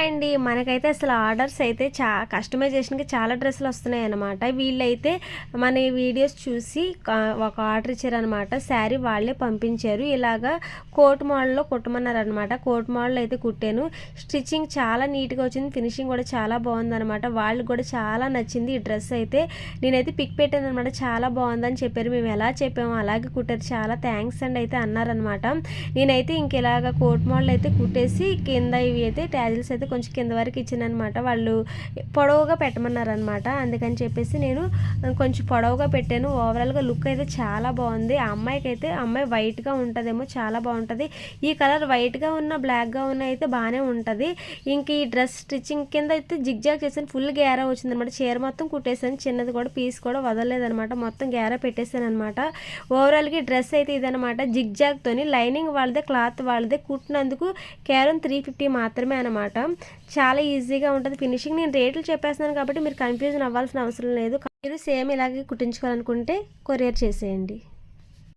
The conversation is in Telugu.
హాయ్ అండి. మనకైతే అసలు ఆర్డర్స్ అయితే కస్టమైజేషన్‌కి చాలా డ్రెస్సులు వస్తున్నాయన్నమాట. వీళ్ళైతే మన వీడియోస్ చూసి ఒక ఆర్డర్ ఇచ్చారనమాట. శారీ వాళ్ళే పంపించారు. ఇలాగా కోట్ మోడల్‌లో కుట్టమన్నారనమాట. కోట్ మోడల్ అయితే కుట్టాను. స్టిచ్చింగ్ చాలా నీట్‌గా వచ్చింది. ఫినిషింగ్ కూడా చాలా బాగుందనమాట. వాళ్ళకి కూడా చాలా నచ్చింది ఈ డ్రెస్ అయితే. నేనైతే పిక్ పెట్టాననమాట. చాలా బాగుందని చెప్పారు. మేము ఎలా చెప్పామో అలాగే కుట్టారు. చాలా థ్యాంక్స్ అండి అయితే అన్నారనమాట. నేనైతే ఇంక ఇలాగ కోట్ మోడల్ అయితే కుట్టేసి కింద ఇవి అయితే ట్యాజిల్స్ అయితే కొంచెం కింద వరకు ఇచ్చాననమాట. వాళ్ళు పొడవుగా పెట్టమన్నారనమాట. అందుకని చెప్పేసి నేను కొంచెం పొడవుగా పెట్టాను. ఓవరాల్గా లుక్ అయితే చాలా బాగుంది. ఆ అమ్మాయి వైట్గా ఉంటుందేమో, చాలా బాగుంటుంది. ఈ కలర్ వైట్గా ఉన్న బ్లాక్గా ఉన్న అయితే బాగానే ఉంటుంది. ఇంక ఈ డ్రెస్ స్టిచ్చింగ్ కింద అయితే జిగ్జాగ్ చేసాను. ఫుల్ గేరా వచ్చిందనమాట. చీర మొత్తం కుట్టేసాను. చిన్నది కూడా పీస్ కూడా వదలలేదనమాట. మొత్తం గేరా పెట్టేసాను అనమాట. ఓవరాల్గా డ్రెస్ అయితే ఇదనమాట. జిగ్జాగ్తోని లైనింగ్ వాళ్ళదే, క్లాత్ వాళ్ళదే, కుట్టినందుకు కేవలం 350 మాత్రమే అనమాట. చాలా ఈజీగా ఉంటుంది ఫినిషింగ్. నేను రేట్లు చెప్పేస్తున్నాను కాబట్టి మీరు కన్ఫ్యూజన్ అవ్వాల్సిన అవసరం లేదు. మీరు సేమ్ ఇలాగే కుట్టించుకోవాలనుకుంటే కొరియర్ చేసేయండి.